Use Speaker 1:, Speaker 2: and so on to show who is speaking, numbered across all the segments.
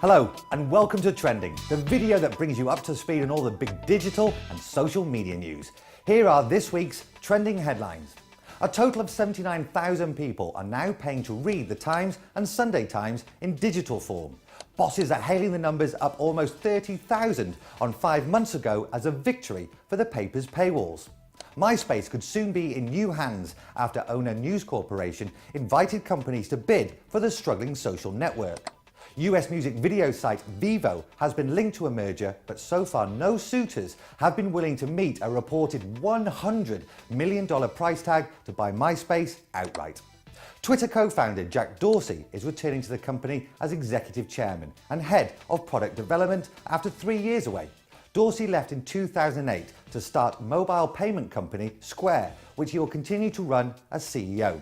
Speaker 1: Hello and welcome to Trending, the video that brings you up to speed on all the big digital and social media news. Here are this week's trending headlines. A total of 79,000 people are now paying to read the Times and Sunday Times in digital form. Bosses are hailing the numbers up almost 30,000 on 5 months ago as a victory for the paper's paywalls. MySpace could soon be in new hands after owner News Corporation invited companies to bid for the struggling social network. US music video site Vevo has been linked to a merger, but so far no suitors have been willing to meet a reported $100 million price tag to buy MySpace outright. Twitter co-founder Jack Dorsey is returning to the company as executive chairman and head of product development after 3 years away. Dorsey left in 2008 to start mobile payment company Square, which he will continue to run as CEO.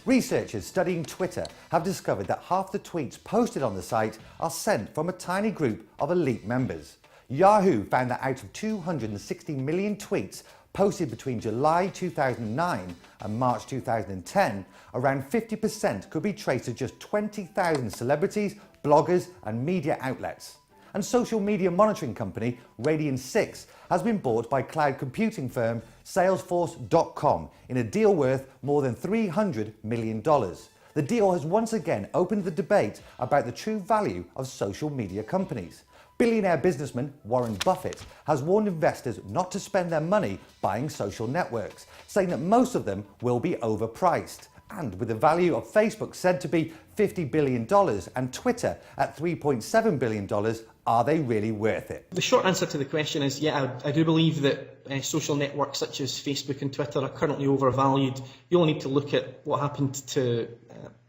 Speaker 1: Researchers studying Twitter have discovered that half the tweets posted on the site are sent from a tiny group of elite members. Yahoo found that out of 260 million tweets posted between July 2009 and March 2010, around 50% could be traced to just 20,000 celebrities, bloggers and media outlets. And social media monitoring company Radian6 has been bought by cloud computing firm Salesforce.com in a deal worth more than $300 million. The deal has once again opened the debate about the true value of social media companies. Billionaire businessman Warren Buffett has warned investors not to spend their money buying social networks, saying that most of them will be overpriced. And with the value of Facebook said to be $50 billion and Twitter at $3.7 billion, are they really worth it?
Speaker 2: The short answer to the question is, yeah, I do believe that social networks such as Facebook and Twitter are currently overvalued. You only need to look at what happened to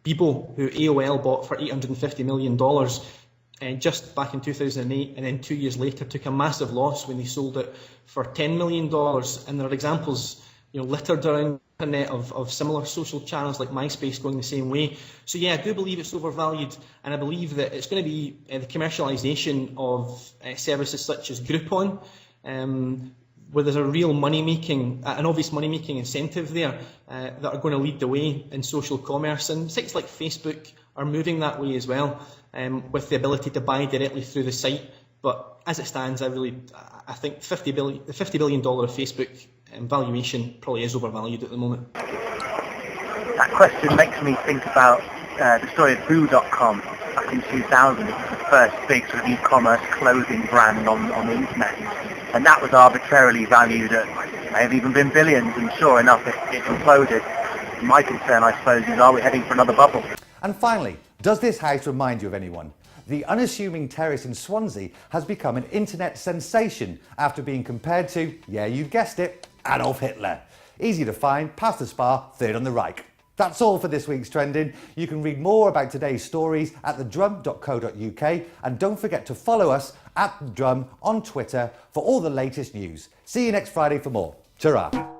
Speaker 2: Bebo, who AOL bought for $850 million just back in 2008, and then 2 years later took a massive loss when they sold it for $10 million. And there are examples, littered around the internet of similar social channels like MySpace going the same way. So yeah, I do believe it's overvalued, and I believe that it's going to be the commercialisation of services such as Groupon, where there's a real an obvious money-making incentive there that are going to lead the way in social commerce. And sites like Facebook are moving that way as well, with the ability to buy directly through the site. But as it stands, I think the $50 billion Facebook valuation probably is overvalued at the moment.
Speaker 3: That question makes me think about the story of Boo.com back in 2000. It was the first big sort of e-commerce clothing brand on the internet. And that was arbitrarily valued at, may have even been billions, and sure enough it imploded. My concern, I suppose, is are we heading for another bubble?
Speaker 1: And finally, does this house remind you of anyone? The unassuming terrace in Swansea has become an internet sensation after being compared to, yeah, you guessed it, Adolf Hitler. Easy to find, past the Spa, third on the Reich. That's all for this week's Trending. You can read more about today's stories at thedrum.co.uk, and don't forget to follow us at The Drum on Twitter for all the latest news. See you next Friday for more. Ta-ra.